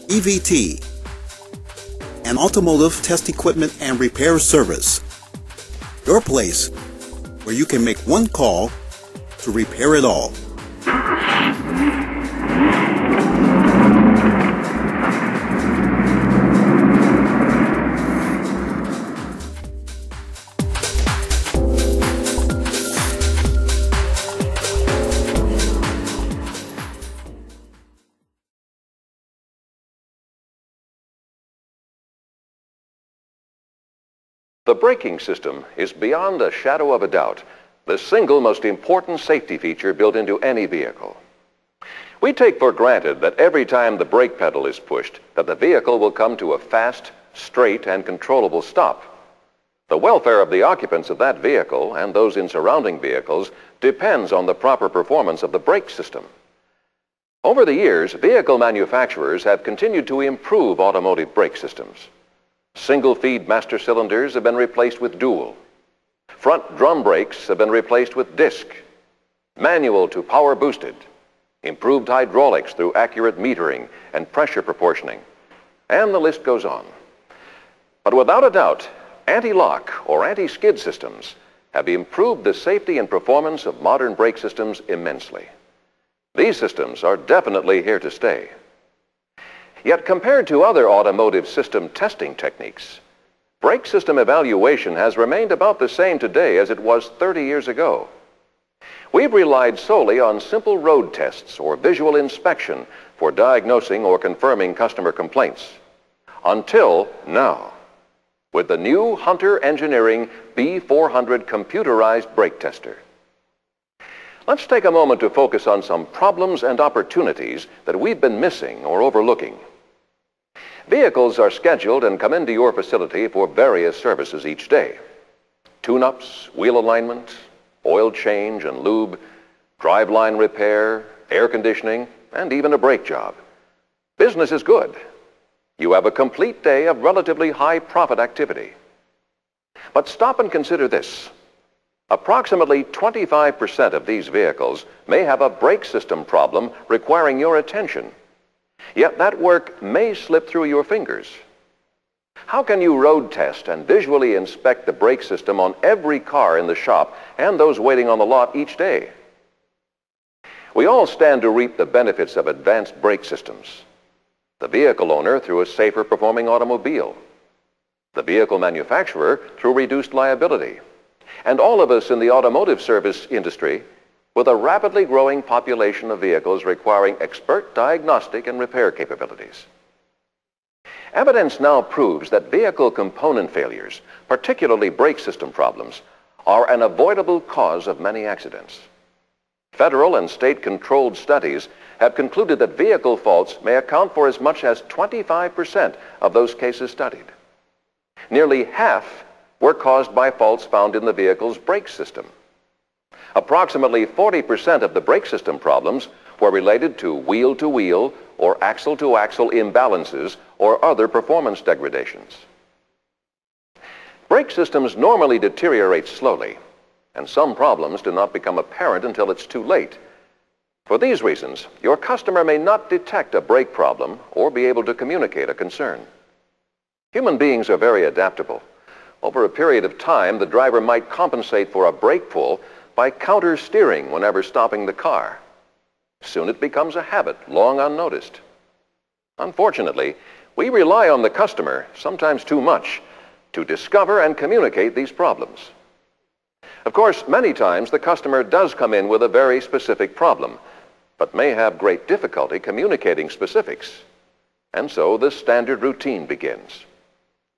EVT, an automotive test equipment and repair service. Your place where you can make one call to repair it all. The braking system is beyond a shadow of a doubt the single most important safety feature built into any vehicle. We take for granted that every time the brake pedal is pushed, that the vehicle will come to a fast, straight, and controllable stop. The welfare of the occupants of that vehicle and those in surrounding vehicles depends on the proper performance of the brake system. Over the years, vehicle manufacturers have continued to improve automotive brake systems. Single-feed master cylinders have been replaced with dual. Front drum brakes have been replaced with disc. Manual to power boosted. Improved hydraulics through accurate metering and pressure proportioning. And the list goes on. But without a doubt, anti-lock or anti-skid systems have improved the safety and performance of modern brake systems immensely. These systems are definitely here to stay. Yet compared to other automotive system testing techniques, brake system evaluation has remained about the same today as it was 30 years ago. We've relied solely on simple road tests or visual inspection for diagnosing or confirming customer complaints. Until now, with the new Hunter Engineering B400 computerized brake tester. Let's take a moment to focus on some problems and opportunities that we've been missing or overlooking. Vehicles are scheduled and come into your facility for various services each day. Tune-ups, wheel alignment, oil change and lube, driveline repair, air conditioning, and even a brake job. Business is good. You have a complete day of relatively high profit activity. But stop and consider this. Approximately 25% of these vehicles may have a brake system problem requiring your attention. Yet that work may slip through your fingers. How can you road test and visually inspect the brake system on every car in the shop and those waiting on the lot each day? We all stand to reap the benefits of advanced brake systems. The vehicle owner through a safer performing automobile. The vehicle manufacturer through reduced liability. And all of us in the automotive service industry with a rapidly growing population of vehicles requiring expert diagnostic and repair capabilities. Evidence now proves that vehicle component failures, particularly brake system problems, are an avoidable cause of many accidents. Federal and state-controlled studies have concluded that vehicle faults may account for as much as 25% of those cases studied. Nearly half were caused by faults found in the vehicle's brake system. Approximately 40% of the brake system problems were related to wheel-to-wheel or axle-to-axle imbalances or other performance degradations. Brake systems normally deteriorate slowly, and some problems do not become apparent until it's too late. For these reasons, your customer may not detect a brake problem or be able to communicate a concern. Human beings are very adaptable. Over a period of time, the driver might compensate for a brake pull by counter-steering whenever stopping the car. Soon it becomes a habit, long unnoticed. Unfortunately, we rely on the customer, sometimes too much, to discover and communicate these problems. Of course, many times the customer does come in with a very specific problem, but may have great difficulty communicating specifics. And so the standard routine begins.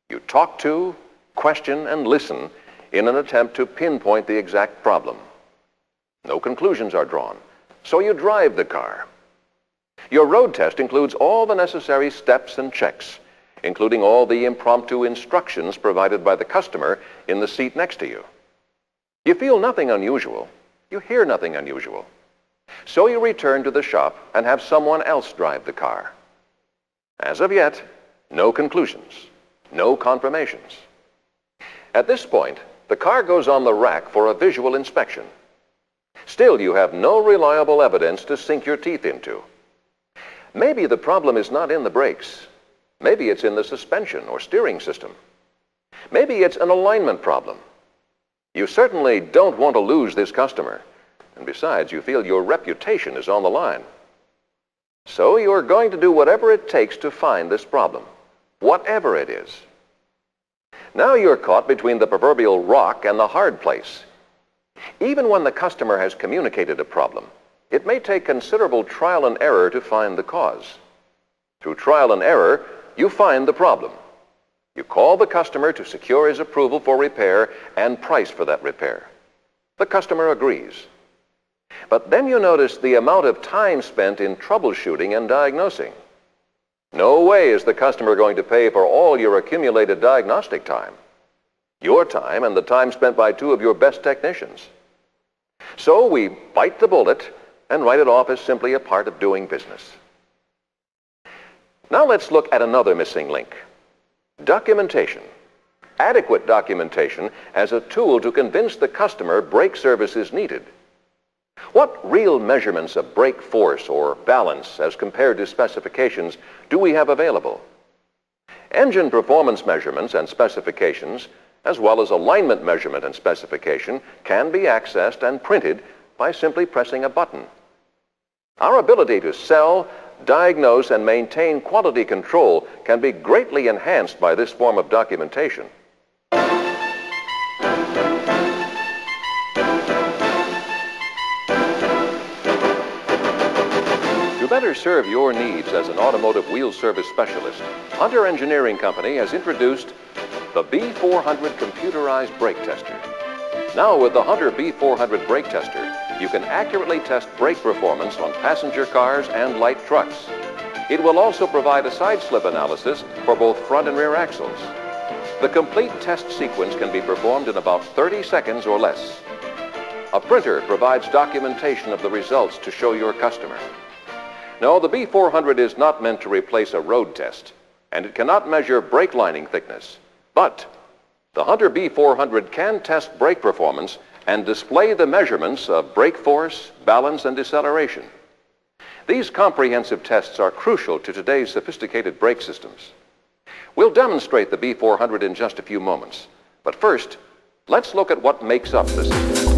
You talk to, question, and listen in an attempt to pinpoint the exact problem. No conclusions are drawn, so you drive the car. Your road test includes all the necessary steps and checks, including all the impromptu instructions provided by the customer in the seat next to you. You feel nothing unusual. You hear nothing unusual. So you return to the shop and have someone else drive the car. As of yet, no conclusions, no confirmations. At this point, the car goes on the rack for a visual inspection. Still, you have no reliable evidence to sink your teeth into. Maybe the problem is not in the brakes. Maybe it's in the suspension or steering system. Maybe it's an alignment problem. You certainly don't want to lose this customer. And besides, you feel your reputation is on the line. So you're going to do whatever it takes to find this problem, whatever it is. Now you're caught between the proverbial rock and the hard place. Even when the customer has communicated a problem, it may take considerable trial and error to find the cause. Through trial and error, you find the problem. You call the customer to secure his approval for repair and price for that repair. The customer agrees. But then you notice the amount of time spent in troubleshooting and diagnosing. No way is the customer going to pay for all your accumulated diagnostic time, your time and the time spent by two of your best technicians. So we bite the bullet and write it off as simply a part of doing business. Now let's look at another missing link. Documentation. Adequate documentation as a tool to convince the customer brake service is needed. What real measurements of brake force or balance as compared to specifications do we have available? Engine performance measurements and specifications, as well as alignment measurement and specification, can be accessed and printed by simply pressing a button. Our ability to sell, diagnose, and maintain quality control can be greatly enhanced by this form of documentation. To better serve your needs as an automotive wheel service specialist, Hunter Engineering Company has introduced the B400 Computerized Brake Tester. Now with the Hunter B400 Brake Tester, you can accurately test brake performance on passenger cars and light trucks. It will also provide a side slip analysis for both front and rear axles. The complete test sequence can be performed in about 30 seconds or less. A printer provides documentation of the results to show your customer. No, the B400 is not meant to replace a road test, and it cannot measure brake lining thickness. But the Hunter B400 can test brake performance and display the measurements of brake force, balance, and deceleration. These comprehensive tests are crucial to today's sophisticated brake systems. We'll demonstrate the B400 in just a few moments. But first, let's look at what makes up the system.